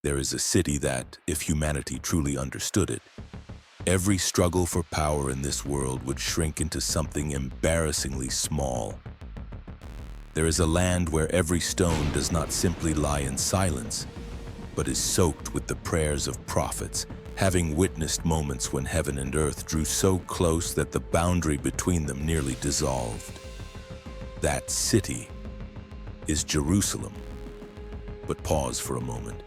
There is a city that, if humanity truly understood it, every struggle for power in this world would shrink into something embarrassingly small. There is a land where every stone does not simply lie in silence, but is soaked with the prayers of prophets, having witnessed moments when heaven and earth drew so close that the boundary between them nearly dissolved. That city is Jerusalem. But pause for a moment.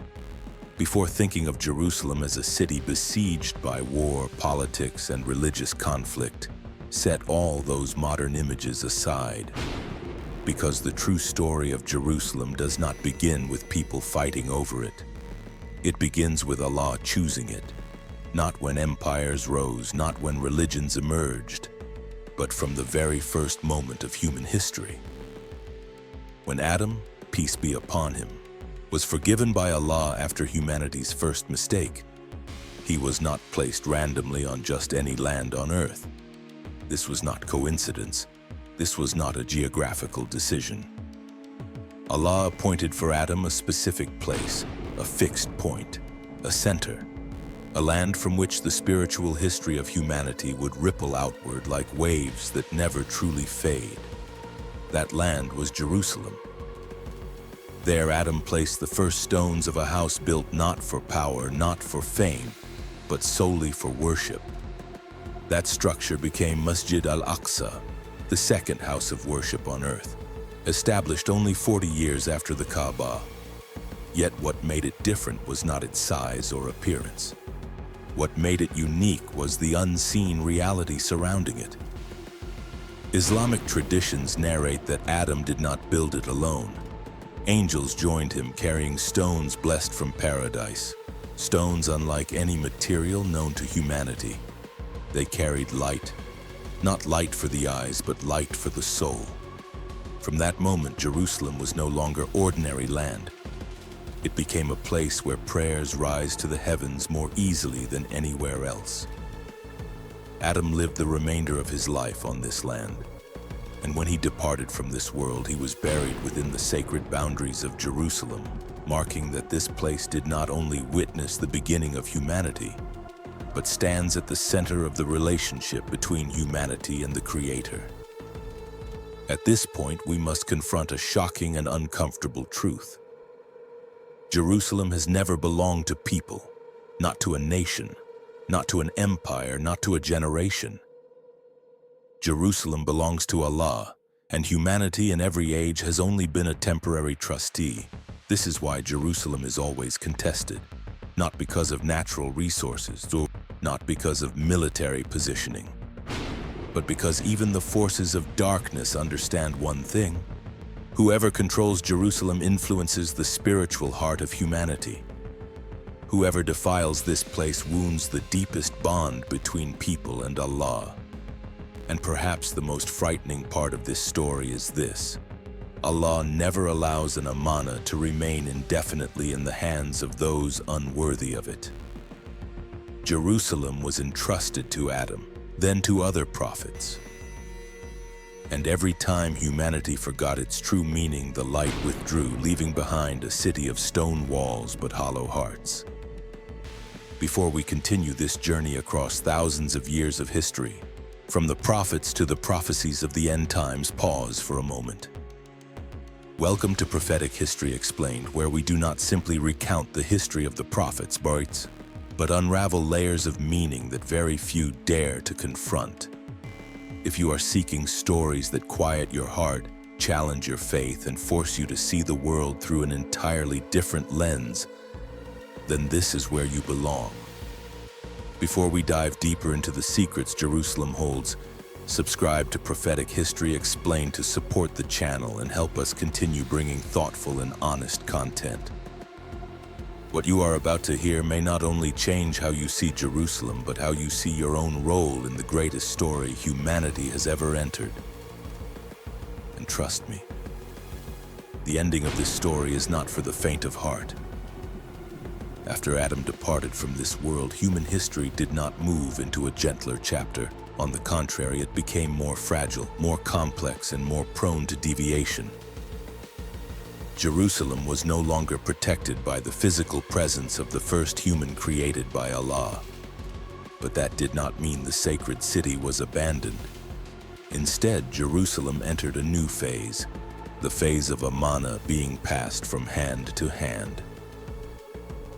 Before thinking of Jerusalem as a city besieged by war, politics, and religious conflict, set all those modern images aside. Because the true story of Jerusalem does not begin with people fighting over it. It begins with Allah choosing it, not when empires rose, not when religions emerged, but from the very first moment of human history. When Adam, peace be upon him, was forgiven by Allah after humanity's first mistake, he was not placed randomly on just any land on earth. This was not coincidence. This was not a geographical decision. Allah appointed for Adam a specific place, a fixed point, a center, a land from which the spiritual history of humanity would ripple outward like waves that never truly fade. That land was Jerusalem. There Adam placed the first stones of a house built not for power, not for fame, but solely for worship. That structure became Masjid Al Aqsa, the second house of worship on earth, established only 40 years after the Kaaba. Yet what made it different was not its size or appearance. What made it unique was the unseen reality surrounding it. Islamic traditions narrate that Adam did not build it alone. Angels joined him carrying stones blessed from paradise, stones unlike any material known to humanity. They carried light, not light for the eyes, but light for the soul. From that moment, Jerusalem was no longer ordinary land. It became a place where prayers rise to the heavens more easily than anywhere else. Adam lived the remainder of his life on this land. And when he departed from this world, he was buried within the sacred boundaries of Jerusalem, marking that this place did not only witness the beginning of humanity, but stands at the center of the relationship between humanity and the Creator. At this point, we must confront a shocking and uncomfortable truth. Jerusalem has never belonged to people, not to a nation, not to an empire, not to a generation. Jerusalem belongs to Allah, and humanity in every age has only been a temporary trustee. This is why Jerusalem is always contested, not because of natural resources, or not because of military positioning, but because even the forces of darkness understand one thing. Whoever controls Jerusalem influences the spiritual heart of humanity. Whoever defiles this place wounds the deepest bond between people and Allah. And perhaps the most frightening part of this story is this: Allah never allows an amanah to remain indefinitely in the hands of those unworthy of it. Jerusalem was entrusted to Adam, then to other prophets. And every time humanity forgot its true meaning, the light withdrew, leaving behind a city of stone walls but hollow hearts. Before we continue this journey across thousands of years of history, from the prophets to the prophecies of the end times, pause for a moment. Welcome to Prophetic History Explained, where we do not simply recount the history of the prophets, but unravel layers of meaning that very few dare to confront. If you are seeking stories that quiet your heart, challenge your faith, and force you to see the world through an entirely different lens, then this is where you belong. Before we dive deeper into the secrets Jerusalem holds, subscribe to Prophetic History Explained to support the channel and help us continue bringing thoughtful and honest content. What you are about to hear may not only change how you see Jerusalem, but how you see your own role in the greatest story humanity has ever entered. And trust me, the ending of this story is not for the faint of heart. After Adam departed from this world, human history did not move into a gentler chapter. On the contrary, it became more fragile, more complex, and more prone to deviation. Jerusalem was no longer protected by the physical presence of the first human created by Allah. But that did not mean the sacred city was abandoned. Instead, Jerusalem entered a new phase, the phase of amanah being passed from hand to hand.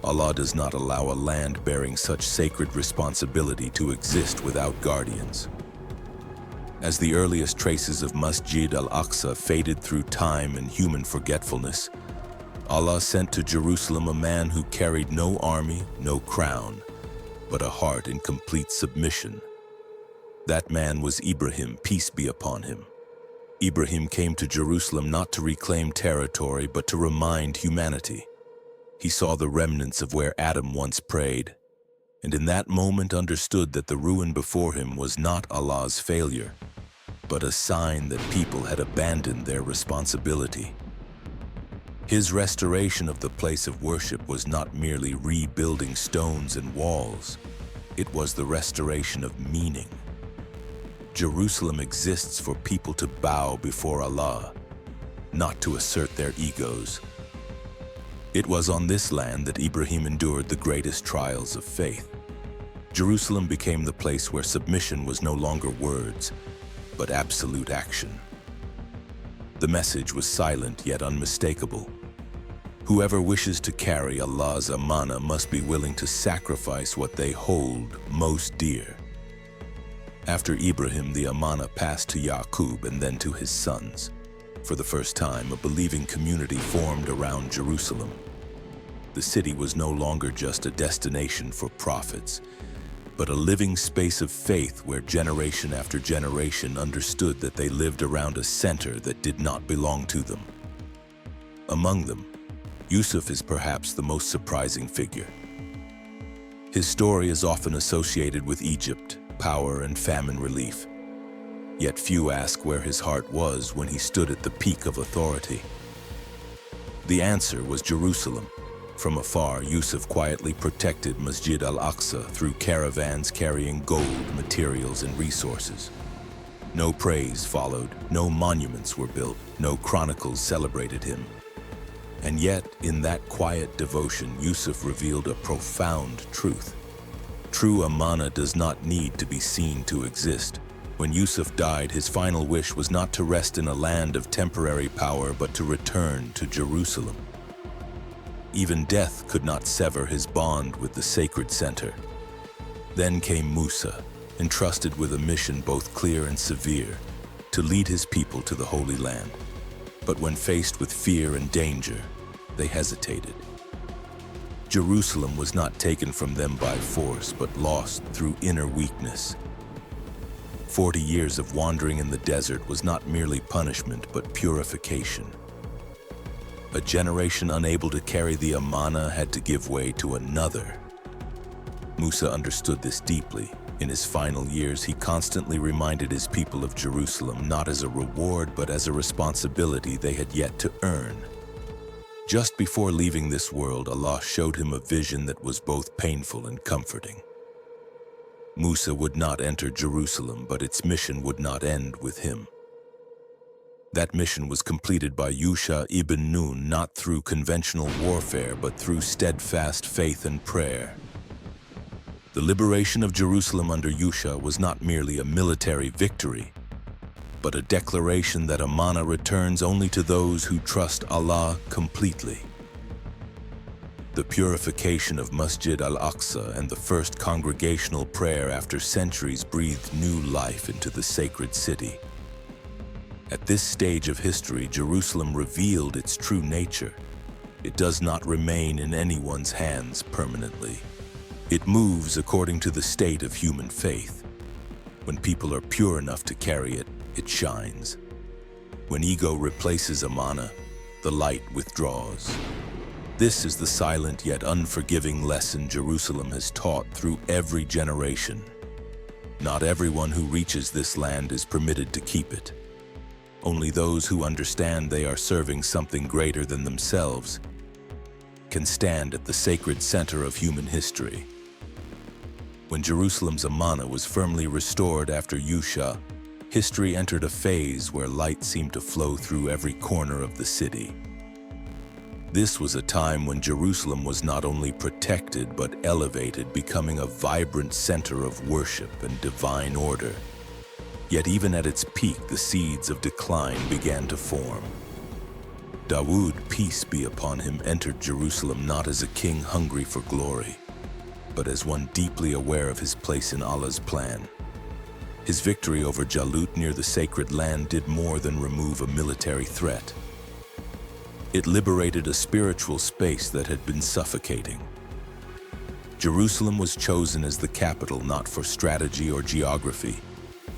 Allah does not allow a land bearing such sacred responsibility to exist without guardians. As the earliest traces of Masjid Al Aqsa faded through time and human forgetfulness, Allah sent to Jerusalem a man who carried no army, no crown, but a heart in complete submission. That man was Ibrahim, peace be upon him. Ibrahim came to Jerusalem not to reclaim territory, but to remind humanity. He saw the remnants of where Adam once prayed, and in that moment understood that the ruin before him was not Allah's failure, but a sign that people had abandoned their responsibility. His restoration of the place of worship was not merely rebuilding stones and walls, it was the restoration of meaning. Jerusalem exists for people to bow before Allah, not to assert their egos. It was on this land that Ibrahim endured the greatest trials of faith. Jerusalem became the place where submission was no longer words, but absolute action. The message was silent yet unmistakable. Whoever wishes to carry Allah's amanah must be willing to sacrifice what they hold most dear. After Ibrahim, the amanah passed to Yaqub and then to his sons. For the first time, a believing community formed around Jerusalem. The city was no longer just a destination for prophets, but a living space of faith where generation after generation understood that they lived around a center that did not belong to them. Among them, Yusuf is perhaps the most surprising figure. His story is often associated with Egypt, power and famine relief. Yet few ask where his heart was when he stood at the peak of authority. The answer was Jerusalem. From afar, Yusuf quietly protected Masjid Al Aqsa through caravans carrying gold, materials, and resources. No praise followed, no monuments were built, no chronicles celebrated him. And yet, in that quiet devotion, Yusuf revealed a profound truth. True amanah does not need to be seen to exist. When Yusuf died, his final wish was not to rest in a land of temporary power, but to return to Jerusalem. Even death could not sever his bond with the sacred center. Then came Musa, entrusted with a mission both clear and severe, to lead his people to the Holy Land. But when faced with fear and danger, they hesitated. Jerusalem was not taken from them by force, but lost through inner weakness. 40 years of wandering in the desert was not merely punishment, but purification. A generation unable to carry the amanah had to give way to another. Musa understood this deeply. In his final years, he constantly reminded his people of Jerusalem not as a reward, but as a responsibility they had yet to earn. Just before leaving this world, Allah showed him a vision that was both painful and comforting. Musa would not enter Jerusalem, but its mission would not end with him. That mission was completed by Yusha ibn Nun, not through conventional warfare, but through steadfast faith and prayer. The liberation of Jerusalem under Yusha was not merely a military victory, but a declaration that amanah returns only to those who trust Allah completely. The purification of Masjid Al Aqsa and the first congregational prayer after centuries breathed new life into the sacred city. At this stage of history, Jerusalem revealed its true nature. It does not remain in anyone's hands permanently. It moves according to the state of human faith. When people are pure enough to carry it, it shines. When ego replaces amanah, the light withdraws. This is the silent yet unforgiving lesson Jerusalem has taught through every generation. Not everyone who reaches this land is permitted to keep it. Only those who understand they are serving something greater than themselves can stand at the sacred center of human history. When Jerusalem's amanah was firmly restored after Yusha, history entered a phase where light seemed to flow through every corner of the city. This was a time when Jerusalem was not only protected but elevated, becoming a vibrant center of worship and divine order. Yet even at its peak, the seeds of decline began to form. Dawud, peace be upon him, entered Jerusalem not as a king hungry for glory, but as one deeply aware of his place in Allah's plan. His victory over Jalut near the sacred land did more than remove a military threat. It liberated a spiritual space that had been suffocating. Jerusalem was chosen as the capital not for strategy or geography,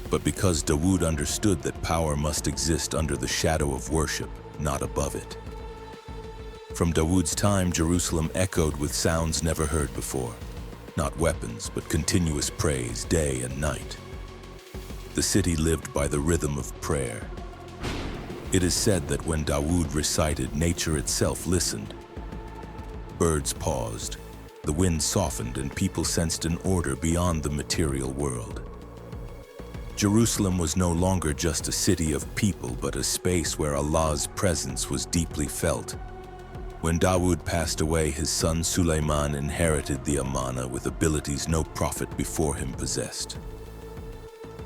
but because Dawud understood that power must exist under the shadow of worship, not above it. From Dawud's time, Jerusalem echoed with sounds never heard before. Not weapons, but continuous praise, day and night. The city lived by the rhythm of prayer. It is said that when Dawud recited, nature itself listened. Birds paused, the wind softened, and people sensed an order beyond the material world. Jerusalem was no longer just a city of people, but a space where Allah's presence was deeply felt. When Dawud passed away, his son Sulayman inherited the amanah with abilities no prophet before him possessed.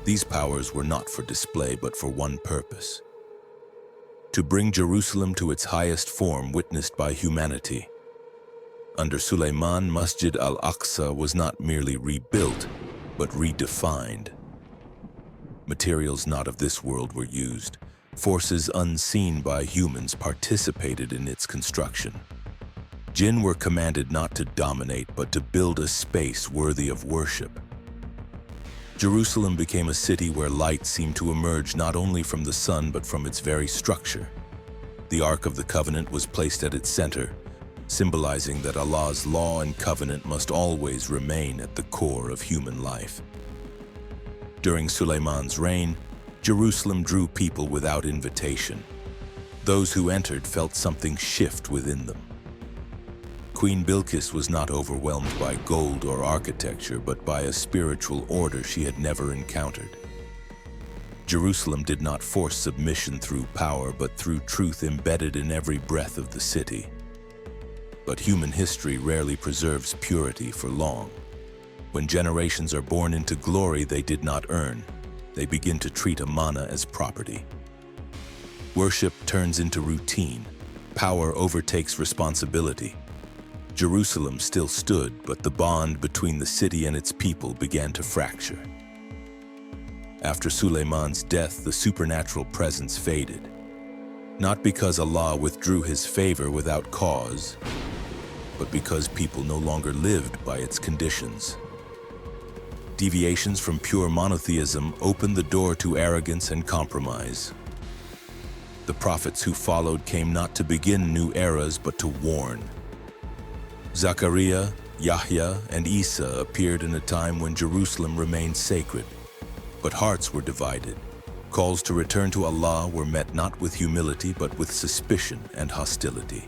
These powers were not for display, but for one purpose: to bring Jerusalem to its highest form witnessed by humanity. Under Sulayman, Masjid Al Aqsa was not merely rebuilt, but redefined. Materials not of this world were used. Forces unseen by humans participated in its construction. Jinn were commanded not to dominate, but to build a space worthy of worship. Jerusalem became a city where light seemed to emerge not only from the sun, but from its very structure. The Ark of the Covenant was placed at its center, symbolizing that Allah's law and covenant must always remain at the core of human life. During Sulayman's reign, Jerusalem drew people without invitation. Those who entered felt something shift within them. Queen Bilqis was not overwhelmed by gold or architecture, but by a spiritual order she had never encountered. Jerusalem did not force submission through power, but through truth embedded in every breath of the city. But human history rarely preserves purity for long. When generations are born into glory they did not earn, they begin to treat amanah as property. Worship turns into routine. Power overtakes responsibility. Jerusalem still stood, but the bond between the city and its people began to fracture. After Sulayman's death, the supernatural presence faded. Not because Allah withdrew his favor without cause, but because people no longer lived by its conditions. Deviations from pure monotheism opened the door to arrogance and compromise. The prophets who followed came not to begin new eras, but to warn. Zachariah, Yahya, and Isa appeared in a time when Jerusalem remained sacred, but hearts were divided. Calls to return to Allah were met not with humility, but with suspicion and hostility.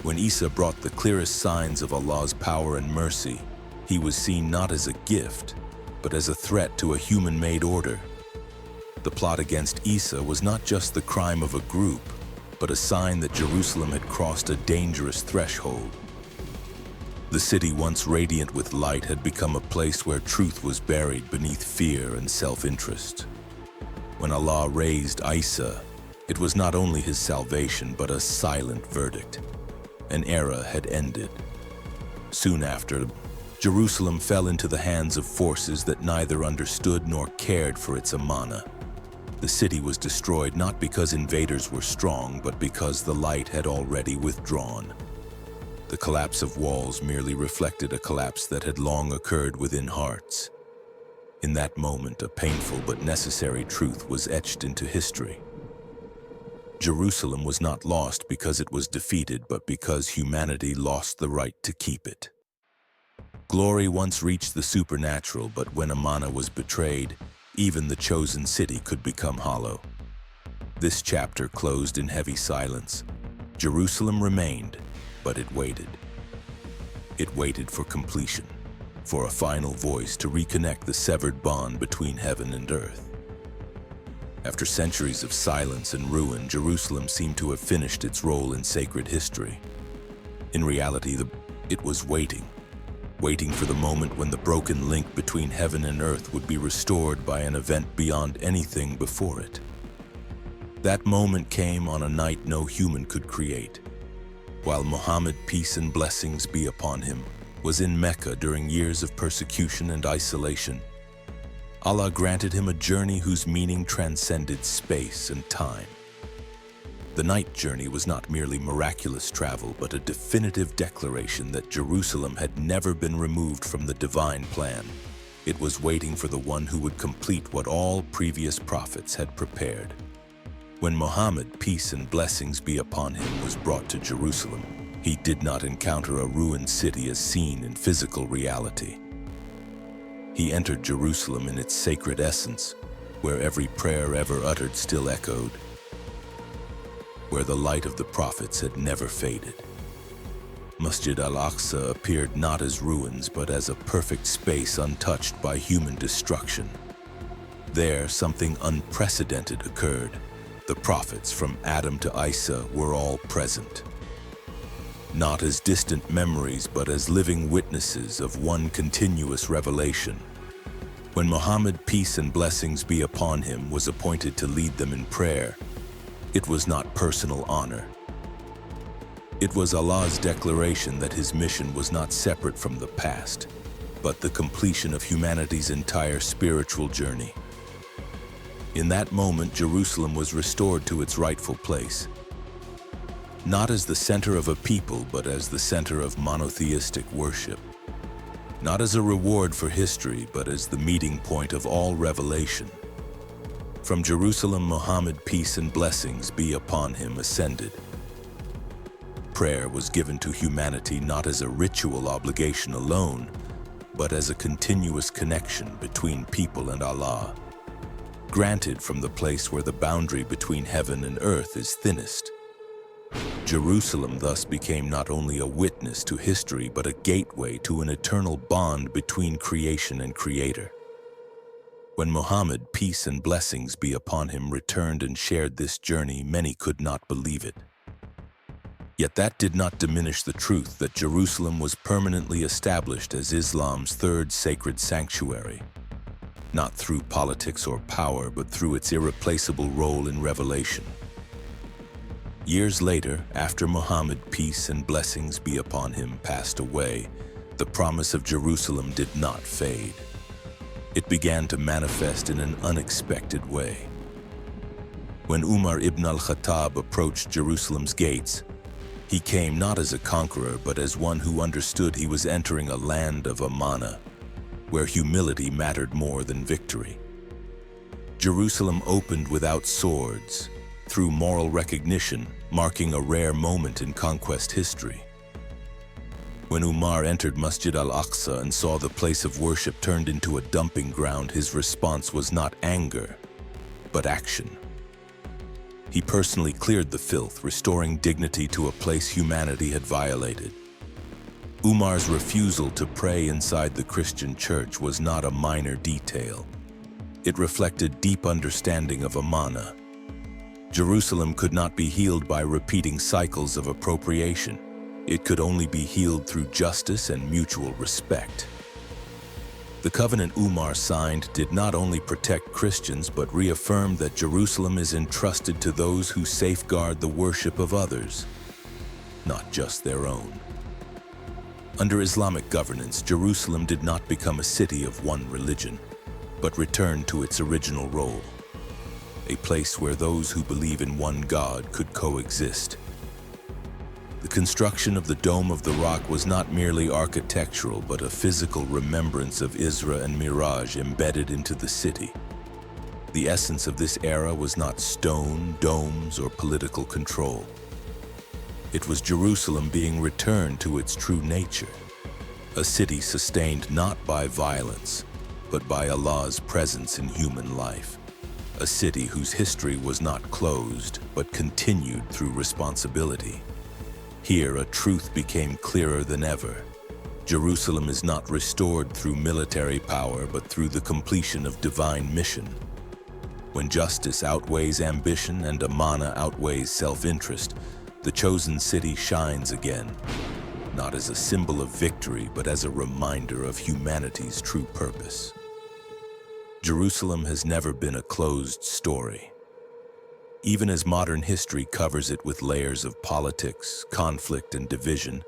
When Isa brought the clearest signs of Allah's power and mercy, he was seen not as a gift, but as a threat to a human-made order. The plot against Isa was not just the crime of a group, but a sign that Jerusalem had crossed a dangerous threshold. The city, once radiant with light, had become a place where truth was buried beneath fear and self-interest. When Allah raised Isa, it was not only his salvation, but a silent verdict. An era had ended. Soon after, Jerusalem fell into the hands of forces that neither understood nor cared for its amanah. The city was destroyed not because invaders were strong, but because the light had already withdrawn. The collapse of walls merely reflected a collapse that had long occurred within hearts. In that moment, a painful but necessary truth was etched into history. Jerusalem was not lost because it was defeated, but because humanity lost the right to keep it. Glory once reached the supernatural, but when amanah was betrayed, even the chosen city could become hollow. This chapter closed in heavy silence. Jerusalem remained, but it waited. It waited for completion, for a final voice to reconnect the severed bond between heaven and earth. After centuries of silence and ruin, Jerusalem seemed to have finished its role in sacred history. In reality, it was waiting for the moment when the broken link between heaven and earth would be restored by an event beyond anything before it. That moment came on a night no human could create. While Muhammad, peace and blessings be upon him, was in Mecca during years of persecution and isolation, Allah granted him a journey whose meaning transcended space and time. The night journey was not merely miraculous travel, but a definitive declaration that Jerusalem had never been removed from the divine plan. It was waiting for the one who would complete what all previous prophets had prepared. When Muhammad, peace and blessings be upon him, was brought to Jerusalem, he did not encounter a ruined city as seen in physical reality. He entered Jerusalem in its sacred essence, where every prayer ever uttered still echoed, where the light of the prophets had never faded. Masjid Al Aqsa appeared not as ruins, but as a perfect space untouched by human destruction. There, something unprecedented occurred. The prophets, from Adam to Isa, were all present. Not as distant memories, but as living witnesses of one continuous revelation. When Muhammad, peace and blessings be upon him, was appointed to lead them in prayer, it was not personal honor. It was Allah's declaration that his mission was not separate from the past, but the completion of humanity's entire spiritual journey. In that moment, Jerusalem was restored to its rightful place, not as the center of a people, but as the center of monotheistic worship. Not as a reward for history, but as the meeting point of all revelation. From Jerusalem, Muhammad, peace and blessings be upon him, ascended. Prayer was given to humanity not as a ritual obligation alone, but as a continuous connection between people and Allah, granted from the place where the boundary between heaven and earth is thinnest. Jerusalem thus became not only a witness to history, but a gateway to an eternal bond between creation and Creator. When Muhammad, peace and blessings be upon him, returned and shared this journey, many could not believe it. Yet that did not diminish the truth that Jerusalem was permanently established as Islam's third sacred sanctuary, not through politics or power, but through its irreplaceable role in revelation. Years later, after Muhammad, peace and blessings be upon him, passed away, the promise of Jerusalem did not fade. It began to manifest in an unexpected way. When Umar ibn al-Khattab approached Jerusalem's gates, he came not as a conqueror, but as one who understood he was entering a land of amanah, where humility mattered more than victory. Jerusalem opened without swords, through moral recognition, marking a rare moment in conquest history. When Umar entered Masjid Al Aqsa and saw the place of worship turned into a dumping ground, his response was not anger, but action. He personally cleared the filth, restoring dignity to a place humanity had violated. Umar's refusal to pray inside the Christian church was not a minor detail. It reflected deep understanding of amanah. Jerusalem could not be healed by repeating cycles of appropriation. It could only be healed through justice and mutual respect. The covenant Umar signed did not only protect Christians, but reaffirmed that Jerusalem is entrusted to those who safeguard the worship of others, not just their own. Under Islamic governance, Jerusalem did not become a city of one religion, but returned to its original role, a place where those who believe in one God could coexist. The construction of the Dome of the Rock was not merely architectural, but a physical remembrance of Isra and Miraj embedded into the city. The essence of this era was not stone, domes, or political control. It was Jerusalem being returned to its true nature, a city sustained not by violence, but by Allah's presence in human life. A city whose history was not closed, but continued through responsibility. Here, a truth became clearer than ever. Jerusalem is not restored through military power, but through the completion of divine mission. When justice outweighs ambition and amanah outweighs self-interest, the chosen city shines again, not as a symbol of victory, but as a reminder of humanity's true purpose. Jerusalem has never been a closed story. Even as modern history covers it with layers of politics, conflict, and division,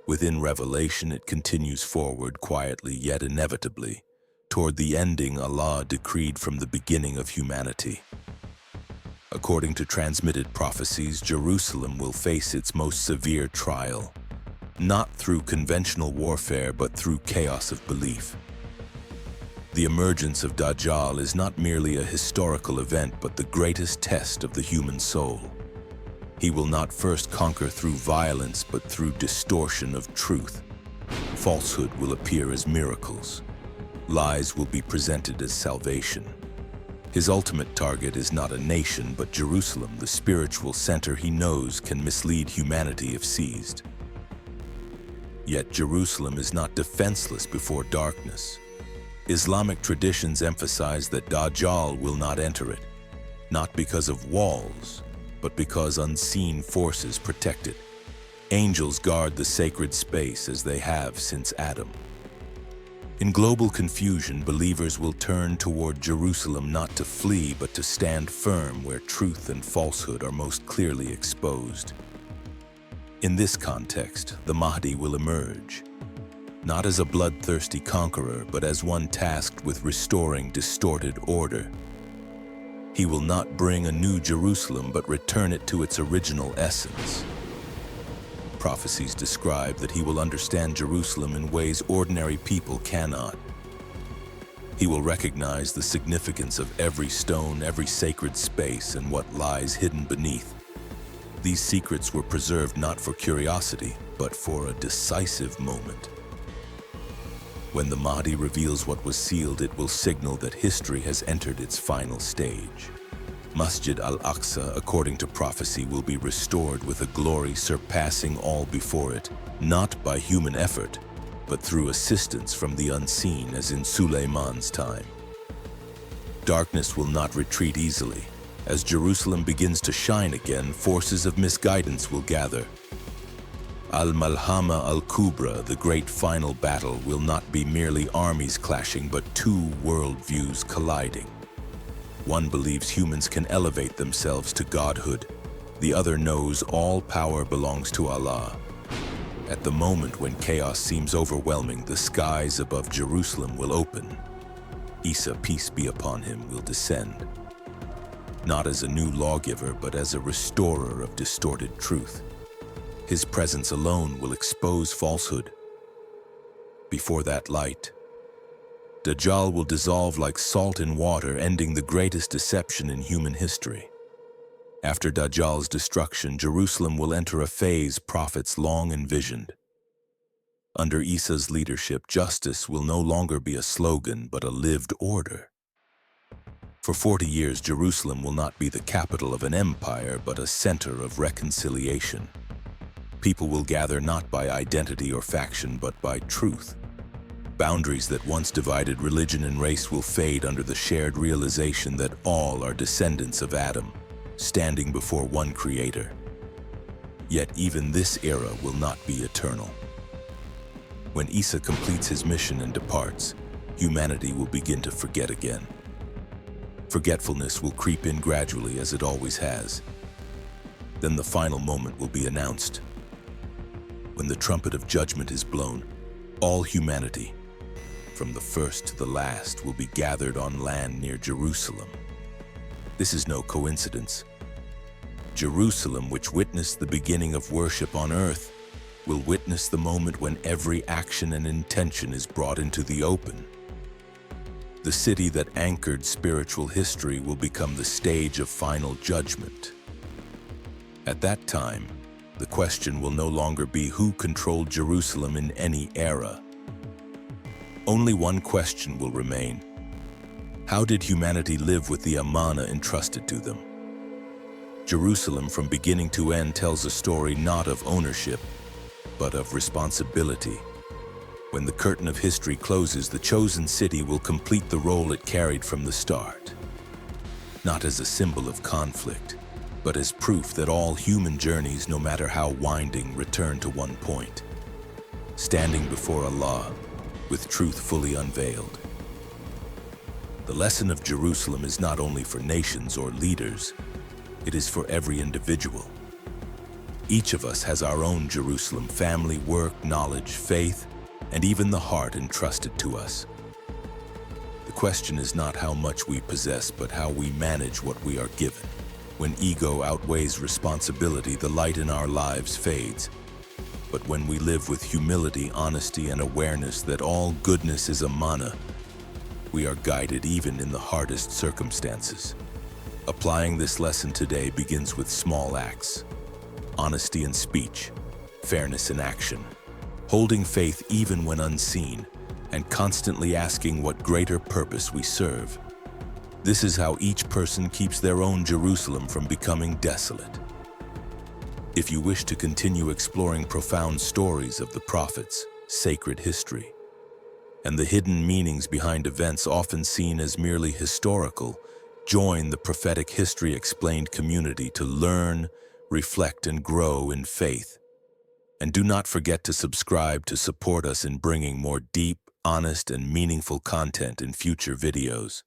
within Revelation it continues forward quietly yet inevitably, toward the ending Allah decreed from the beginning of humanity. According to transmitted prophecies, Jerusalem will face its most severe trial, not through conventional warfare but through chaos of belief. The emergence of Dajjal is not merely a historical event but the greatest test of the human soul. He will not first conquer through violence but through distortion of truth. Falsehood will appear as miracles. Lies will be presented as salvation. His ultimate target is not a nation but Jerusalem, the spiritual center he knows can mislead humanity if seized. Yet Jerusalem is not defenseless before darkness. Islamic traditions emphasize that Dajjal will not enter it, not because of walls, but because unseen forces protect it. Angels guard the sacred space as they have since Adam. In global confusion, believers will turn toward Jerusalem not to flee, but to stand firm where truth and falsehood are most clearly exposed. In this context, the Mahdi will emerge, not as a bloodthirsty conqueror, but as one tasked with restoring distorted order. He will not bring a new Jerusalem, but return it to its original essence. Prophecies describe that he will understand Jerusalem in ways ordinary people cannot. He will recognize the significance of every stone, every sacred space, and what lies hidden beneath. These secrets were preserved not for curiosity, but for a decisive moment. When the Mahdi reveals what was sealed, it will signal that history has entered its final stage. Masjid Al Aqsa, according to prophecy, will be restored with a glory surpassing all before it, not by human effort, but through assistance from the unseen, as in Sulayman's time. Darkness will not retreat easily. As Jerusalem begins to shine again, forces of misguidance will gather. Al-Malhama al-Kubra, the great final battle, will not be merely armies clashing, but two worldviews colliding. One believes humans can elevate themselves to godhood. The other knows all power belongs to Allah. At the moment when chaos seems overwhelming, the skies above Jerusalem will open. Isa, peace be upon him, will descend, not as a new lawgiver, but as a restorer of distorted truth. His presence alone will expose falsehood. Before that light, Dajjal will dissolve like salt in water, ending the greatest deception in human history. After Dajjal's destruction, Jerusalem will enter a phase prophets long envisioned. Under Isa's leadership, justice will no longer be a slogan, but a lived order. For 40 years, Jerusalem will not be the capital of an empire, but a center of reconciliation. People will gather not by identity or faction, but by truth. Boundaries that once divided religion and race will fade under the shared realization that all are descendants of Adam, standing before one Creator. Yet even this era will not be eternal. When Isa completes his mission and departs, humanity will begin to forget again. Forgetfulness will creep in gradually, as it always has. Then the final moment will be announced. When the trumpet of judgment is blown, all humanity, from the first to the last, will be gathered on land near Jerusalem. This is no coincidence. Jerusalem, which witnessed the beginning of worship on earth, will witness the moment when every action and intention is brought into the open. The city that anchored spiritual history will become the stage of final judgment. At that time, the question will no longer be who controlled Jerusalem in any era. Only one question will remain: how did humanity live with the amanah entrusted to them? Jerusalem, from beginning to end, tells a story not of ownership, but of responsibility. When the curtain of history closes, the chosen city will complete the role it carried from the start. not as a symbol of conflict, but as proof that all human journeys, no matter how winding, return to one point: standing before Allah, with truth fully unveiled. The lesson of Jerusalem is not only for nations or leaders, it is for every individual. Each of us has our own Jerusalem: family, work, knowledge, faith, and even the heart entrusted to us. The question is not how much we possess, but how we manage what we are given. When ego outweighs responsibility, the light in our lives fades. But when we live with humility, honesty, and awareness that all goodness is amanah, we are guided even in the hardest circumstances. Applying this lesson today begins with small acts: honesty in speech, fairness in action, holding faith even when unseen, and constantly asking what greater purpose we serve. This is how each person keeps their own Jerusalem from becoming desolate. If you wish to continue exploring profound stories of the prophets, sacred history, and the hidden meanings behind events often seen as merely historical, join the Prophetic History Explained community to learn, reflect, and grow in faith. And do not forget to subscribe to support us in bringing more deep, honest, and meaningful content in future videos.